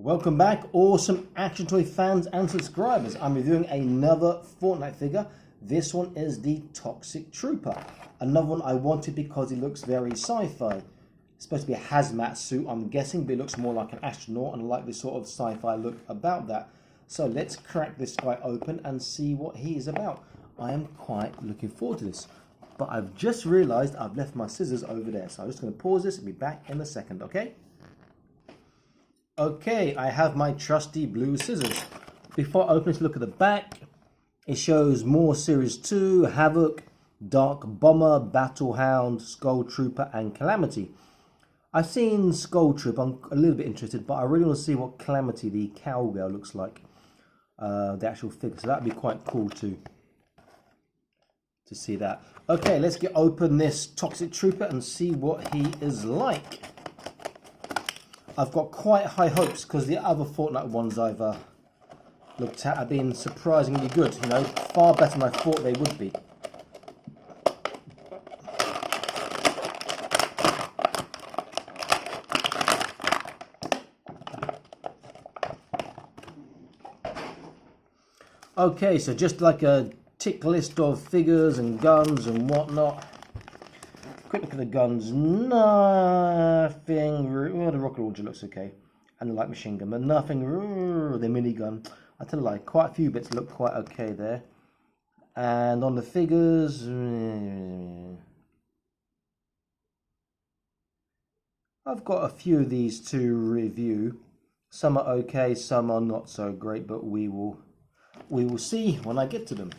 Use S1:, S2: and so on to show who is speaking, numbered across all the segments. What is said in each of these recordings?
S1: Welcome back, awesome action toy fans and subscribers. I'm reviewing another Fortnite figure. This one is the Toxic Trooper. Another one I wanted because it looks very sci-fi. It's supposed to be a hazmat suit, I'm guessing, but it looks more like an astronaut, and I like this sort of sci-fi look about that. So let's crack this guy open and see what he is about. I am quite looking forward to this. But I've just realised I've left my scissors over there. So I'm just going to pause this and be back in a second, okay? Okay, I have my trusty blue scissors. Before I open this, look at the back. It shows more Series 2, Havoc, Dark Bomber, Battlehound, Skull Trooper and Calamity. I've seen Skull Trooper, I'm a little bit interested, but I really want to see what Calamity, the cowgirl, looks like. The actual figure, so that'd be quite cool to see that. Okay, let's get open this Toxic Trooper and see what he is like. I've got quite high hopes because the other Fortnite ones I've looked at have been surprisingly good, you know, far better than I thought they would be. Okay, so just like a tick list of figures and guns and whatnot. Quick look at the guns. Nothing. Well, the rocket launcher looks okay, and the light machine gun, but nothing. The minigun. I tell you, like, quite a few bits look quite okay there. And on the figures, I've got a few of these to review. Some are okay, some are not so great, but we will see when I get to them.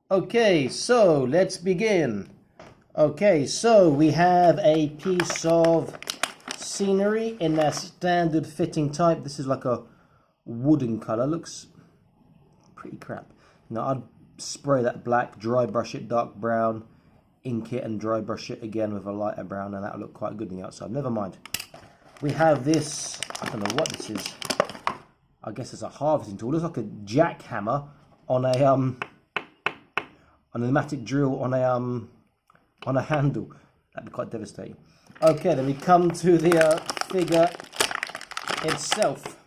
S1: Okay, so let's begin. Okay, so we have a piece of scenery in their standard fitting type. This is like a wooden colour, looks pretty crap. Now I'd spray that black, dry brush it dark brown, ink it and dry brush it again with a lighter brown, and that'll look quite good on the outside. Never mind. We have this, I don't know what this is. I guess it's a harvesting tool. It looks like a jackhammer on a pneumatic drill on a handle. That'd be quite devastating. Okay, then we come to the figure itself.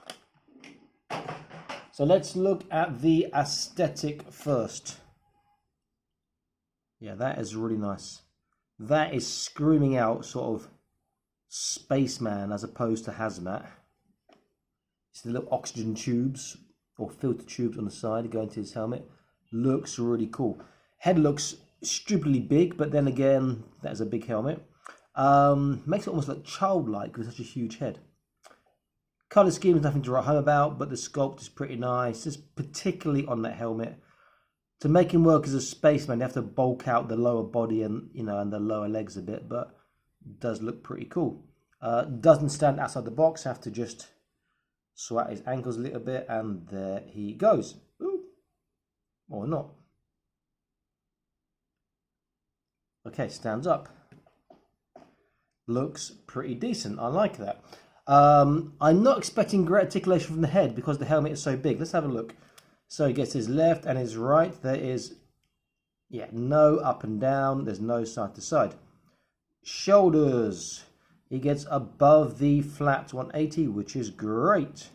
S1: So let's look at the aesthetic first. Yeah, that is really nice. That is screaming out sort of spaceman as opposed to hazmat. It's the little oxygen tubes or filter tubes on the side going to his helmet. Looks really cool. Head looks stupidly big, but then again, that is a big helmet. Makes it almost look childlike with such a huge head. Colour scheme is nothing to write home about, but the sculpt is pretty nice, just particularly on that helmet. To make him work as a spaceman, you have to bulk out the lower body and and the lower legs a bit, but it does look pretty cool. Doesn't stand outside the box, have to just swat his ankles a little bit, and there he goes. Ooh. Or not. Okay, stands up. Looks pretty decent. I like that. I'm not expecting great articulation from the head because the helmet is so big. Let's have a look. So he gets his left and his right. There is, no up and down. There's no side to side. Shoulders. He gets above the flat 180, which is great.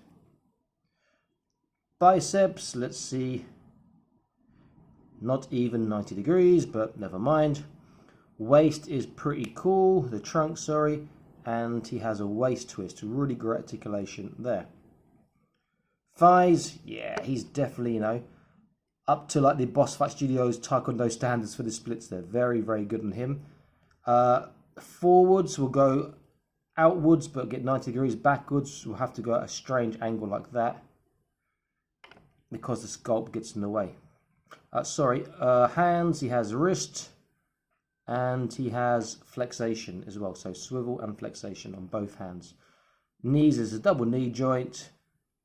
S1: Biceps, let's see. Not even 90 degrees, but never mind. Waist is pretty cool, the trunk, sorry, and he has a waist twist, really great articulation there. Thighs, yeah, he's definitely, up to like the Boss Fight Studios Taekwondo standards for the splits there. Very, very good on him. Forwards will go outwards, but get 90 degrees. Backwards will have to go at a strange angle like that because the sculpt gets in the way. Hands, he has wrist. And he has flexation as well, so swivel and flexation on both hands. Knees is a double knee joint,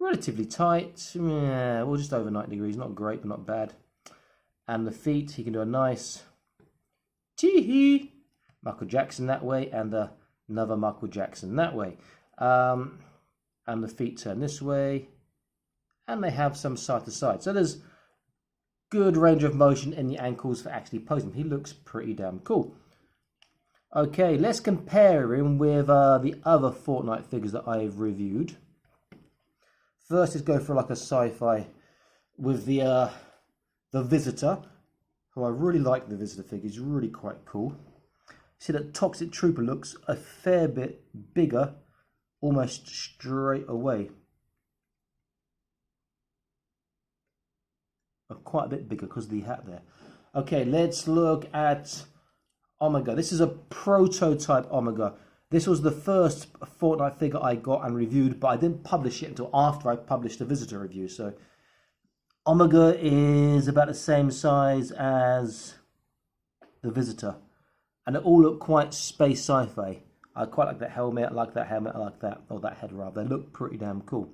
S1: relatively tight, well, just over 90 degrees, not great but not bad. And the feet, he can do a nice tee-hee, Michael Jackson that way, and another Michael Jackson that way. And the feet turn this way, and they have some side to side. So there's good range of motion in the ankles for actually posing. He looks pretty damn cool. Okay, let's compare him with the other Fortnite figures that I've reviewed. First is go for like a sci-fi with the Visitor, who I really like. The Visitor figure is really quite cool. See that Toxic Trooper looks a fair bit bigger, almost straight away. Quite a bit bigger because of the hat there. Okay, let's look at Omega. This is a prototype Omega. This was the first Fortnite figure I got and reviewed, but I didn't publish it until after I published the Visitor review. So Omega is about the same size as the Visitor, and they all look quite space sci-fi. I quite like that helmet. I like that helmet. I like that, or that head rather. They look pretty damn cool.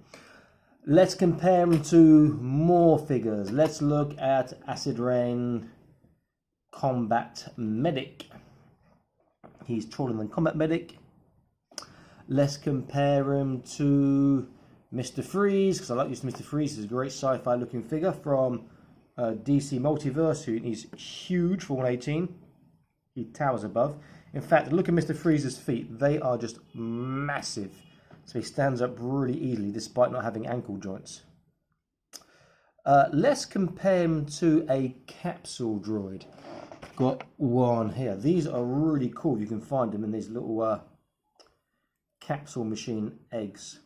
S1: Let's compare them to more figures. Let's look at Acid Rain Combat Medic. He's taller than Combat Medic. Let's compare him to Mr. Freeze, because I like using Mr. Freeze. He's a great sci-fi looking figure from DC Multiverse. He's huge for 118. He towers above. In fact, look at Mr. Freeze's feet. They are just massive. So he stands up really easily despite not having ankle joints. Let's compare him to a capsule droid. Got one here. These are really cool. You can find them in these little capsule machine eggs.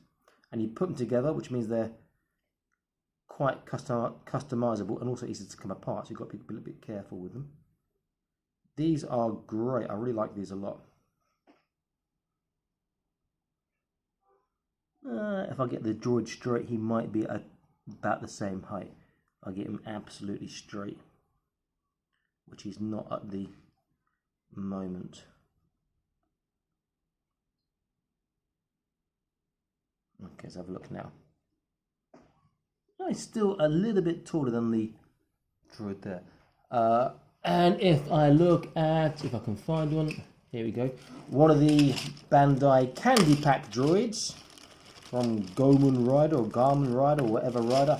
S1: And you put them together, which means they're quite customizable and also easy to come apart. So you've got to be a little bit careful with them. These are great. I really like these a lot. If I get the droid straight, he might be about the same height. I'll get him absolutely straight, which he's not at the moment. Okay, let's have a look now. He's still a little bit taller than the droid there. And if I look at, if I can find one, here we go. One of the Bandai Candy Pack droids from Goman Rider or Garmin Rider or whatever rider.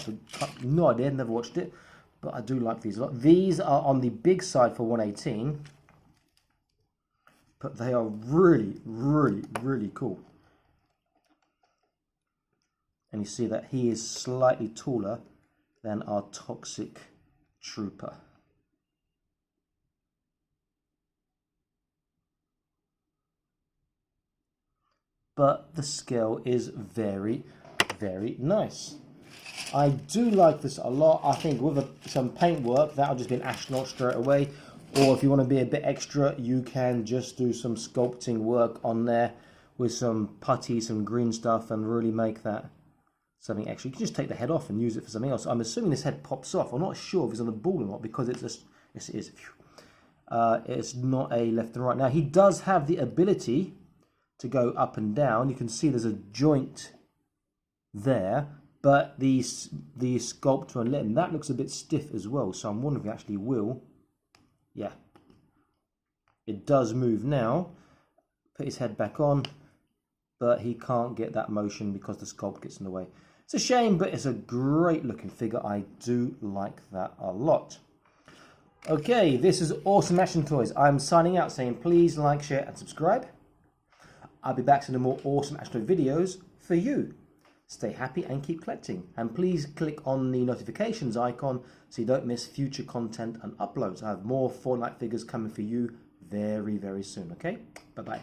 S1: No idea, never watched it. But I do like these a lot. These are on the big side for 118. But they are really, really, really cool. And you see that he is slightly taller than our Toxic Trooper. But the scale is very, very nice. I do like this a lot. I think with some paint work, that'll just be an astronaut straight away. Or if you want to be a bit extra, you can just do some sculpting work on there with some putty, some green stuff, and really make that something extra. You can just take the head off and use it for something else. I'm assuming this head pops off. I'm not sure if it's on the ball or not because it's just, yes it is. It's not a left and right. Now he does have the ability to go up and down. You can see there's a joint there, but the sculpture and limb, that looks a bit stiff as well. So I'm wondering if it actually will. Yeah, it does move now. Put his head back on, but he can't get that motion because the sculpt gets in the way. It's a shame, but it's a great looking figure. I do like that a lot. Okay, this is Awesome Action Toys. I'm signing out saying please like, share and subscribe. I'll be back to the more awesome action videos for you. Stay happy and keep collecting. And please click on the notifications icon so you don't miss future content and uploads. I have more Fortnite figures coming for you very, very soon. Okay? Bye-bye.